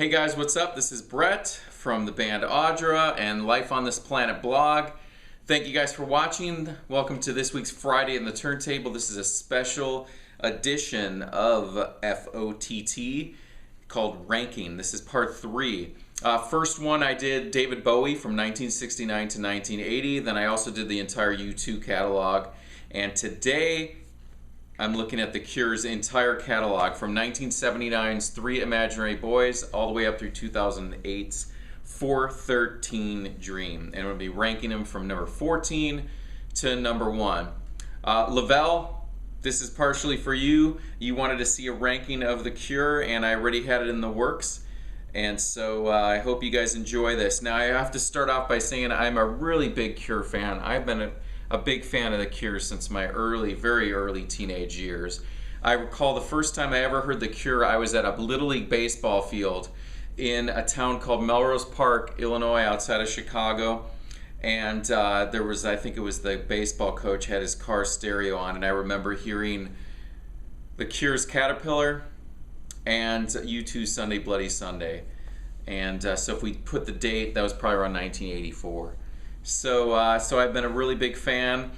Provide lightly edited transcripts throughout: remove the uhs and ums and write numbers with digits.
Hey guys, what's up? This is Brett from the band Audra and Life on This Planet blog. Thank you guys for watching. Welcome to this week's Friday on the Turntable. This is a special edition of FOTT called Ranking. This is part 3. First one I did David Bowie from 1969 to 1980. Then I also did the entire U2 catalog. And today I'm looking at The Cure's entire catalog from 1979's Three Imaginary Boys all the way up through 2008's 413 Dream. And I'm going to be ranking them from number 14 to number 1. Lavelle, this is partially for you. You wanted to see a ranking of The Cure, and I already had it in the works. And so I hope you guys enjoy this. Now I have to start off by saying I'm a really big Cure fan. I've been a big fan of The Cure since my very early teenage years. I recall the first time I ever heard The Cure, I was at a Little League baseball field in a town called Melrose Park, Illinois, outside of Chicago. And there was, I think it was the baseball coach had his car stereo on, and I remember hearing The Cure's Caterpillar and U2's Sunday Bloody Sunday. And so if we put the date, that was probably around 1984. So I've been a really big fan.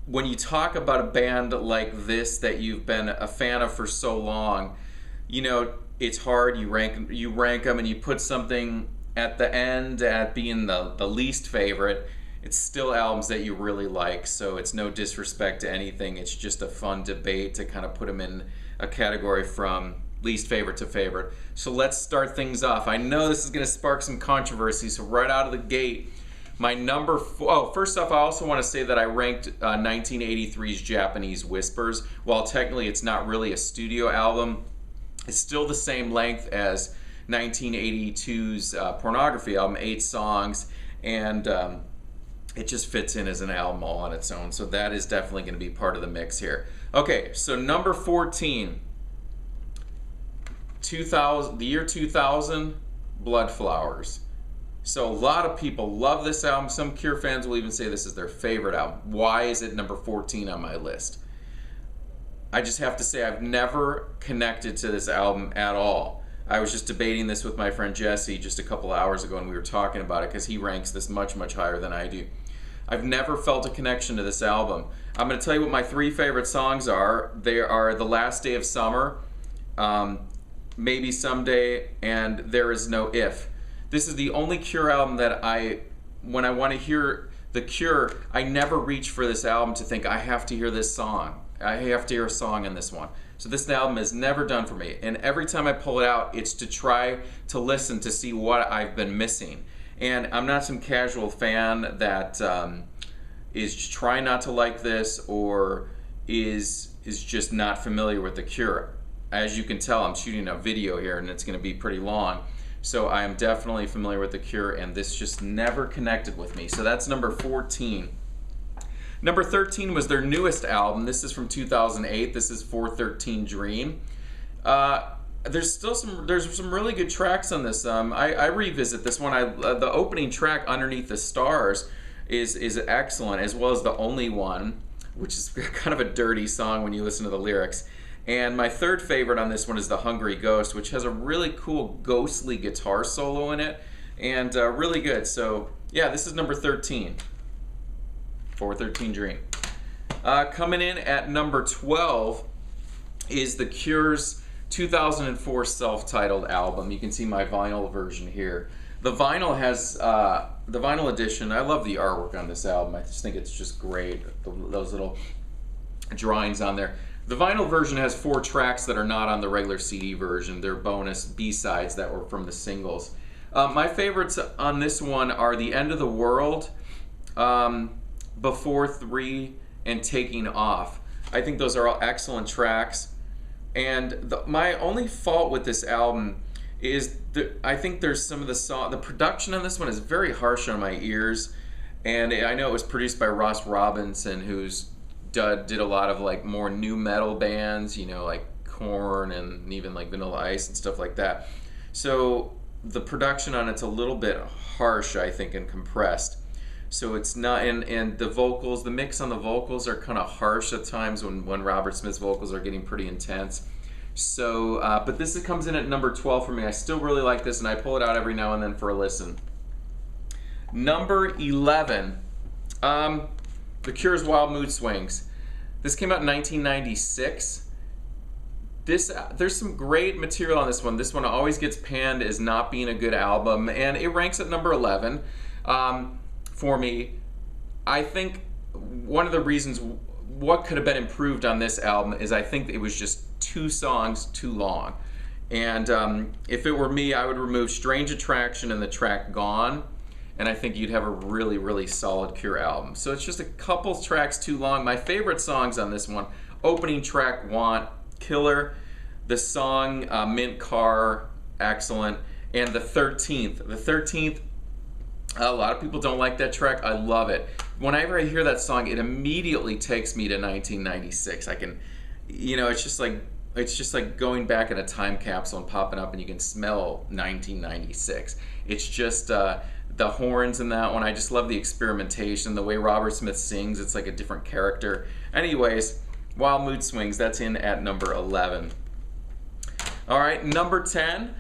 When you talk about a band like this that you've been a fan of for so long, you know, it's hard. You rank them and you put something at the end at being the least favorite. It's still albums that you really like, so it's no disrespect to anything. It's just a fun debate to kind of put them in a category from least favorite to favorite. So let's start things off. I know this is going to spark some controversy, so right out of the gate, my number first off, I also want to say that I ranked 1983's Japanese Whispers. While technically it's not really a studio album, it's still the same length as 1982's Pornography album, 8 songs, and it just fits in as an album all on its own. So that is definitely going to be part of the mix here. Okay, so number 14, the year 2000, Blood Flowers. So a lot of people love this album. Some Cure fans will even say this is their favorite album. Why is it number 14 on my list? I just have to say I've never connected to this album at all. I was just debating this with my friend Jesse just a couple hours ago, and we were talking about it because he ranks this much higher than I do. I've never felt a connection to this album. I'm going to tell you what my 3 favorite songs are. They are The Last Day of Summer, Maybe Someday, and There Is No If. This is the only Cure album that when I want to hear The Cure, I never reach for this album to think I have to hear this song. I have to hear a song in this one. So this album is never done for me. And every time I pull it out, it's to try to listen to see what I've been missing. And I'm not some casual fan that is trying not to like this or is just not familiar with The Cure. As you can tell, I'm shooting a video here and it's going to be pretty long. So I am definitely familiar with The Cure, and this just never connected with me. So that's number 14. Number 13 was their newest album. This is from 2008. This is 413 Dream. There's some really good tracks on this. I revisit this one. The opening track, Underneath the Stars, is excellent, as well as The Only One, which is kind of a dirty song when you listen to the lyrics. And my third favorite on this one is The Hungry Ghost, which has a really cool ghostly guitar solo in it, and really good. So yeah, this is number 13, 413 Dream. Coming in at number 12 is The Cure's 2004 self-titled album. You can see my vinyl version here. The vinyl has, the vinyl edition, I love the artwork on this album. I just think it's just great, those little drawings on there. The vinyl version has 4 tracks that are not on the regular CD version. They're bonus B-sides that were from the singles. My favorites on this one are The End of the World, Before 3, and Taking Off. I think those are all excellent tracks. And my only fault with this album is I think there's some of the production on this one is very harsh on my ears. And I know it was produced by Ross Robinson, who's did a lot of like more new metal bands, you know, like Korn and even like Vanilla Ice and stuff like that. So the production on it's a little bit harsh, I think, and compressed. So it's not, and the vocals, the mix on the vocals are kind of harsh at times when Robert Smith's vocals are getting pretty intense. So, but this comes in at number 12 for me. I still really like this, and I pull it out every now and then for a listen. Number 11, The Cure's Wild Mood Swings. This came out in 1996. There's some great material on this one. This one always gets panned as not being a good album, and it ranks at number 11 for me. I think one of the reasons what could have been improved on this album is I think it was just 2 songs too long. And if it were me, I would remove Strange Attraction and the track Gone, and I think you'd have a really, really solid Cure album. So it's just a couple tracks too long. My favorite songs on this one: opening track Want, killer; the song Mint Car, excellent; and the 13th. The 13th, a lot of people don't like that track. I love it. Whenever I hear that song, it immediately takes me to 1996. I can, it's just like going back in a time capsule and popping up, and you can smell 1996. It's just the horns in that one. I just love the experimentation, the way Robert Smith sings. It's like a different character. Anyways, Wild Mood Swings, that's in at number 11. All right, number 10.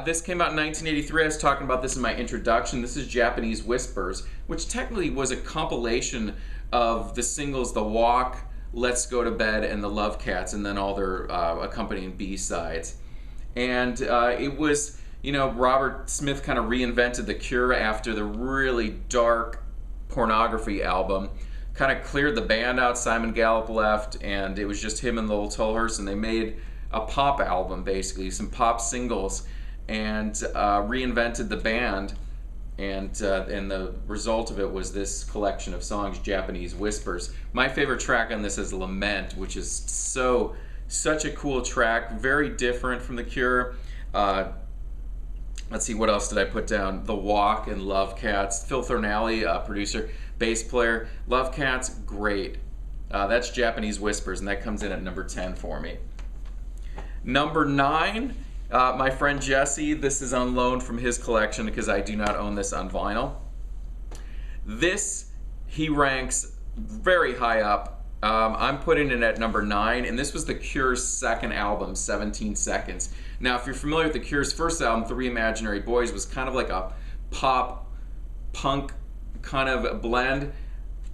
This came out in 1983. I was talking about this in my introduction. This is Japanese Whispers, which technically was a compilation of the singles The Walk, Let's Go to Bed, and The Love Cats, and then all their accompanying B-sides. And it was, Robert Smith kind of reinvented The Cure after the really dark Pornography album. Kind of cleared the band out. Simon Gallup left, and it was just him and Lowell Tolhurst, and they made a pop album, basically, some pop singles, and reinvented the band, and the result of it was this collection of songs, Japanese Whispers. My favorite track on this is Lament, which is such a cool track, very different from The Cure. Let's see, what else did I put down? The Walk and Love Cats. Phil Thornalley, producer, bass player. Love Cats, great. That's Japanese Whispers, and that comes in at number 10 for me. Number 9, my friend Jesse. This is on loan from his collection because I do not own this on vinyl. This, he ranks very high up. I'm putting it at number 9, and this was The Cure's second album, 17 Seconds. Now, if you're familiar with The Cure's first album, Three Imaginary Boys, was kind of like a pop, punk kind of blend.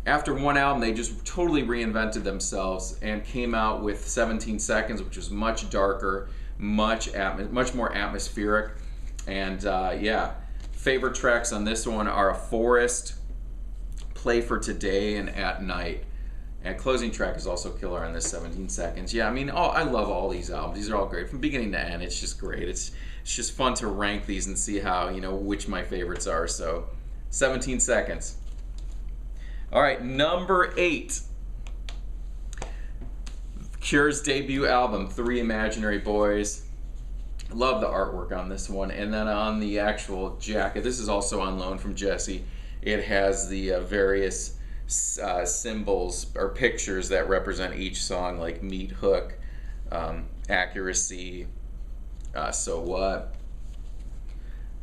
After one album, they just totally reinvented themselves and came out with 17 Seconds, which was much darker, much more atmospheric. And yeah, favorite tracks on this one are A Forest, Play for Today, and At Night. And closing track is also killer on this, 17 Seconds. Yeah, I mean, I love all these albums. These are all great from beginning to end. It's just great. It's just fun to rank these and see how, which my favorites are. So 17 Seconds. All right, number 8. Cure's debut album, Three Imaginary Boys. Love the artwork on this one. And then on the actual jacket, this is also on loan from Jesse. It has the various symbols or pictures that represent each song, like Meat Hook, Accuracy, So What.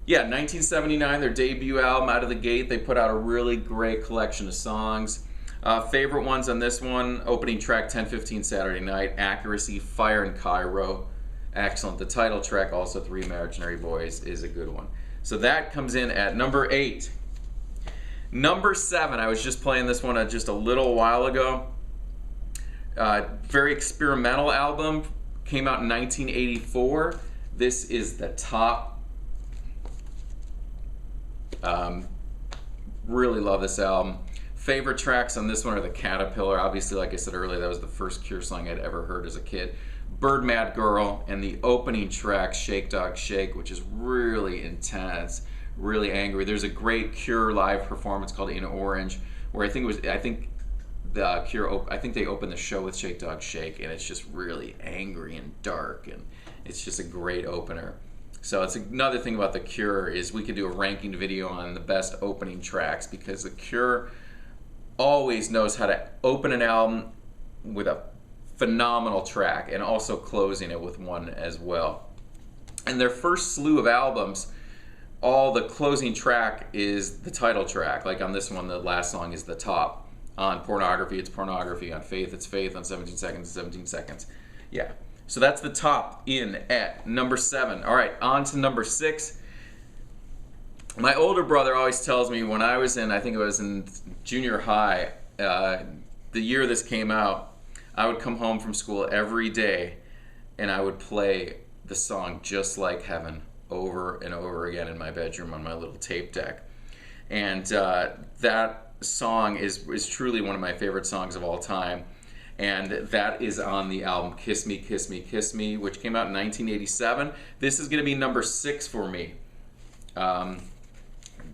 Yeah, 1979, their debut album. Out of the gate, they put out a really great collection of songs. Favorite ones on this one: opening track 10:15 Saturday Night, Accuracy, Fire in Cairo, excellent. The title track, also Three Imaginary Boys, is a good one. So that comes in at number 8. Number 7, I was just playing this one just a little while ago. Very experimental album, came out in 1984. This is The Top. Really love this album. Favorite tracks on this one are The Caterpillar. Obviously, like I said earlier, that was the first Cure song I'd ever heard as a kid. Bird Mad Girl, and the opening track, Shake Dog Shake, which is really intense, really angry. There's a great Cure live performance called In Orange, where I think they opened the show with Shake Dog Shake, and it's just really angry and dark, and it's just a great opener. So it's another thing about The Cure is we could do a ranking video on the best opening tracks, because The Cure always knows how to open an album with a phenomenal track and also closing it with one as well. And their first slew of albums, all the closing track is the title track. Like on this one, the last song is The Top. On Pornography, it's Pornography. On Faith, it's Faith. On 17 Seconds, it's 17 Seconds. Yeah. So that's the top in at number 7. All right, on to number 6. My older brother always tells me when I was in, I think it was in junior high, the year this came out, I would come home from school every day and I would play the song Just Like Heaven over and over again in my bedroom on my little tape deck. And that song is truly one of my favorite songs of all time. And that is on the album Kiss Me, Kiss Me, Kiss Me, which came out in 1987. This is going to be number 6 for me.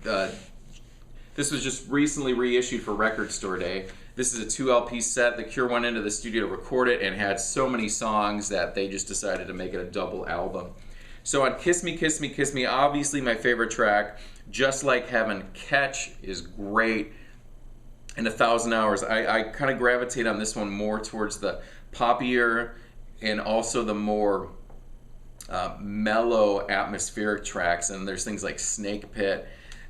This was just recently reissued for Record Store Day. This is a 2 LP set. The Cure went into the studio to record it and had so many songs that they just decided to make it a double album. So on Kiss Me, Kiss Me, Kiss Me, obviously my favorite track, Just Like Heaven. Catch is great. And 1,000 Hours. I kind of gravitate on this one more towards the poppier and also the more mellow atmospheric tracks. And there's things like Snake Pit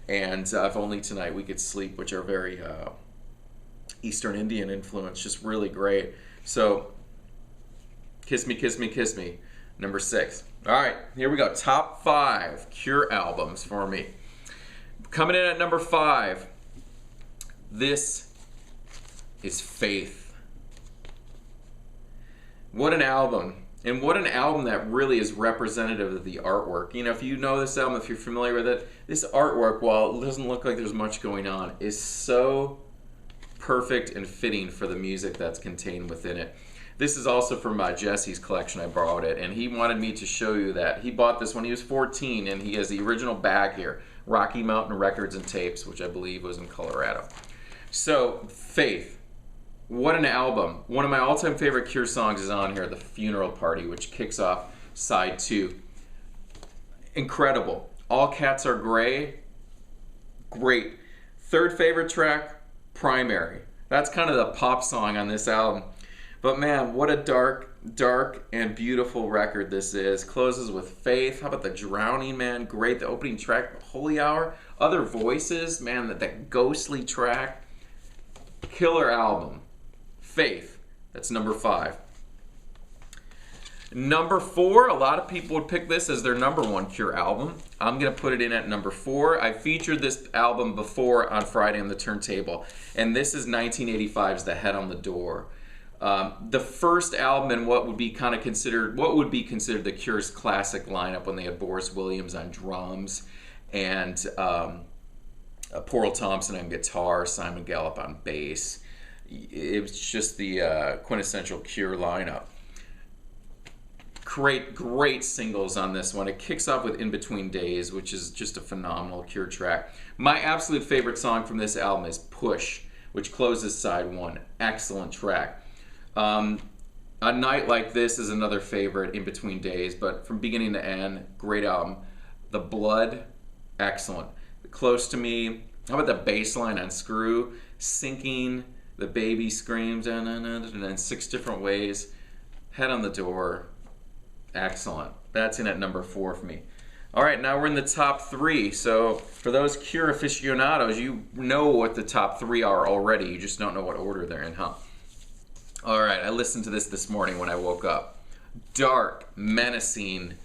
and If Only Tonight We Could Sleep, which are very Eastern Indian influence, just really great. So Kiss Me, Kiss Me, Kiss Me, number 6. All right, here we go. Top 5 Cure albums for me. Coming in at number 5, this is Faith. What an album. And what an album that really is representative of the artwork. You know, if you know this album, if you're familiar with it, this artwork, while it doesn't look like there's much going on, is so perfect and fitting for the music that's contained within it. This is also from Jesse's collection. I borrowed it, and he wanted me to show you that. He bought this when he was 14, and he has the original bag here, Rocky Mountain Records and Tapes, which I believe was in Colorado. So, Faith. What an album. One of my all-time favorite Cure songs is on here, The Funeral Party, which kicks off side 2. Incredible. All Cats Are Gray. Great. Third favorite track, Primary. That's kind of the pop song on this album. But man, what a dark and beautiful record this is. Closes with Faith. How about The Drowning Man? Great. The opening track, Holy Hour. Other Voices. Man, that ghostly track. Killer album. Faith. That's number 5. Number 4, a lot of people would pick this as their number 1 Cure album. I'm going to put it in at number 4. I featured this album before on Friday on the Turntable, and this is 1985's The Head on the Door. The first album in what would be considered the Cure's classic lineup when they had Boris Williams on drums and Porl Thompson on guitar, Simon Gallup on bass. It was just the quintessential Cure lineup. Great singles on this one. It kicks off with In Between Days, which is just a phenomenal Cure track. My absolute favorite song from this album is Push, which closes side 1. Excellent track. A Night Like This is another favorite, In Between Days, but from beginning to end, great album. The Blood, excellent. Close to Me. How about the bass line on Screw? Sinking, the baby screams, and then 6 different ways. Head on the Door. Excellent. That's in at number 4 for me. All right, now we're in the top 3. So for those Cure aficionados, you know what the top 3 are already. You just don't know what order they're in, huh? All right, I listened to this morning when I woke up. Dark, menacing,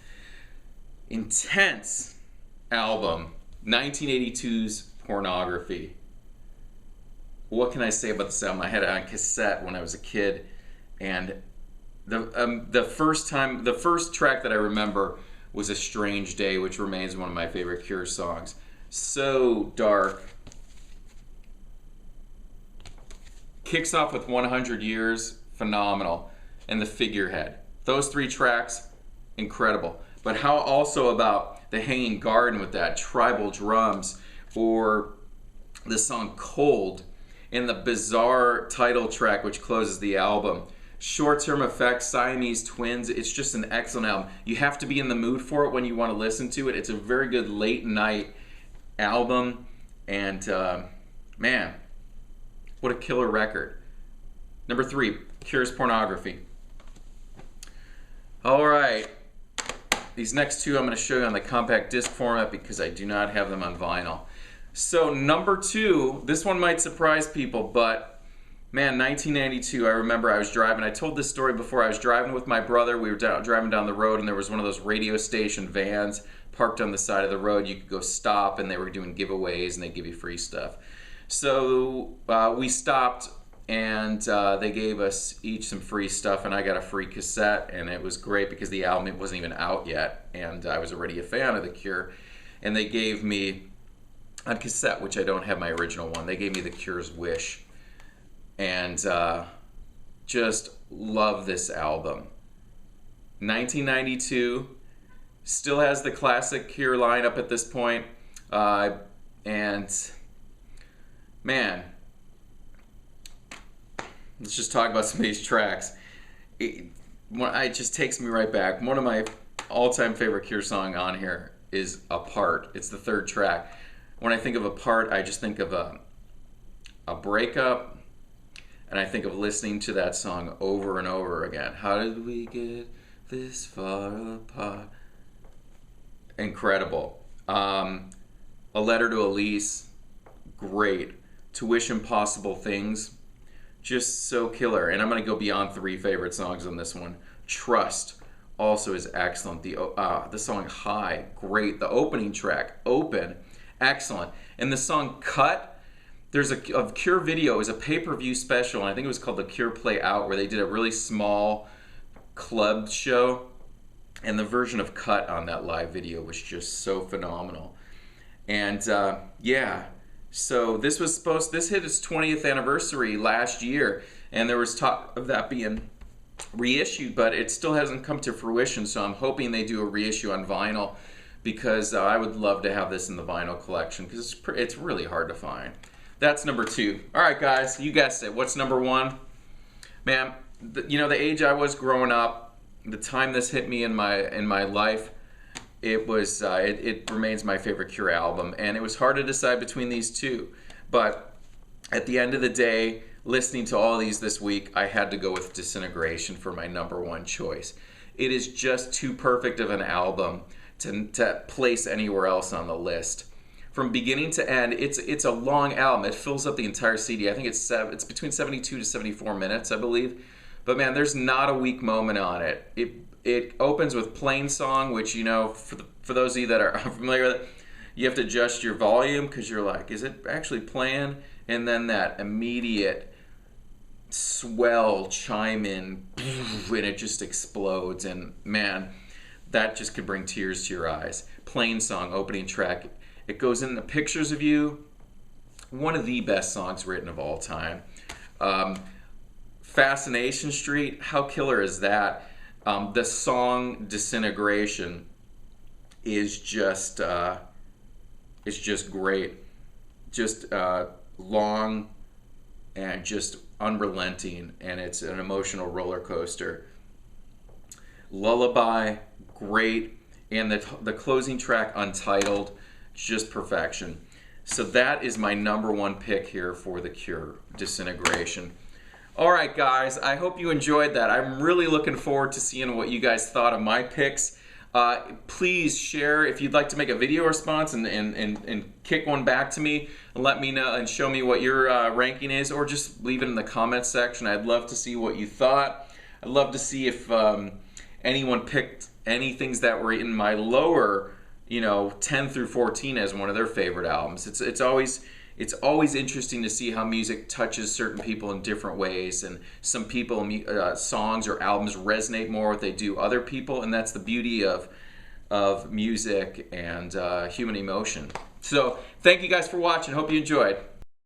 intense album. 1982's Pornography. What can I say about this album? I had it on cassette when I was a kid, and the first track that I remember was A Strange Day, which remains one of my favorite Cure songs. So dark. Kicks off with 100 Years, phenomenal, and The Figurehead. Those 3 tracks, incredible. But how also about The Hanging Garden with that tribal drums, or the song Cold, and the bizarre title track which closes the album. Short-Term Effects, Siamese Twins, it's just an excellent album. You have to be in the mood for it when you want to listen to it. It's a very good late night album, and man, what a killer record. Number 3, Cure's Pornography. All right, these next 2 I'm going to show you on the compact disc format because I do not have them on vinyl. So number 2, this one might surprise people, but Man, 1992, I remember I was driving. I told this story before. I was driving with my brother. We were driving down the road, and there was one of those radio station vans parked on the side of the road. You could go stop, and they were doing giveaways, and they give you free stuff. So we stopped, and they gave us each some free stuff, and I got a free cassette, and it was great because the album wasn't even out yet, and I was already a fan of The Cure. And they gave me a cassette, which I don't have my original one. They gave me The Cure's Wish. And just love this album. 1992, still has the classic Cure lineup at this point. And man, let's just talk about some of these tracks. It just takes me right back. One of my all-time favorite Cure song on here is Apart. It's the third track. When I think of Apart, I just think of a breakup. And I think of listening to that song over and over again. How did we get this far apart? Incredible. A Letter to Elise, great. To Wish Impossible Things, just so killer. And I'm going to go beyond 3 favorite songs on this one. Trust also is excellent. The song High, great. The opening track, Open, excellent. And the song Cut, there's a Cure video. It was a pay-per-view special, and I think it was called The Cure Play Out, where they did a really small club show, and the version of Cut on that live video was just so phenomenal. And yeah, so this hit its 20th anniversary last year, and there was talk of that being reissued, but it still hasn't come to fruition, so I'm hoping they do a reissue on vinyl, because I would love to have this in the vinyl collection, because it's really hard to find. That's number 2. All right, guys, you guessed it. What's number 1? Man, the age I was growing up, the time this hit me in my life, it remains my favorite Cure album, and it was hard to decide between these two. But at the end of the day, listening to all these this week, I had to go with Disintegration for my number 1 choice. It is just too perfect of an album to place anywhere else on the list. From beginning to end, it's a long album. It fills up the entire CD. I think it's between 72 to 74 minutes, I believe. But man, there's not a weak moment on it. It opens with Plain Song, which, for those of you that are familiar with it, you have to adjust your volume because you're like, is it actually playing? And then that immediate swell chime in, and it just explodes. And man, that just could bring tears to your eyes. Plain Song, opening track. It goes into Pictures of You, one of the best songs written of all time. Fascination Street, how killer is that? The song Disintegration is just great. Just long and just unrelenting, and it's an emotional roller coaster. Lullaby, great, and the closing track, Untitled, just perfection. So that is my number 1 pick here for The Cure, Disintegration. All right, guys, I hope you enjoyed that. I'm really looking forward to seeing what you guys thought of my picks. Please share if you'd like to make a video response and kick one back to me and let me know and show me what your ranking is, or just leave it in the comments section. I'd love to see what you thought. I'd love to see if anyone picked any things that were in my lower 10 through 14 as one of their favorite albums. It's always interesting to see how music touches certain people in different ways, and some people songs or albums resonate more with they do other people, and that's the beauty of music and human emotion. So thank you guys for watching. Hope you enjoyed.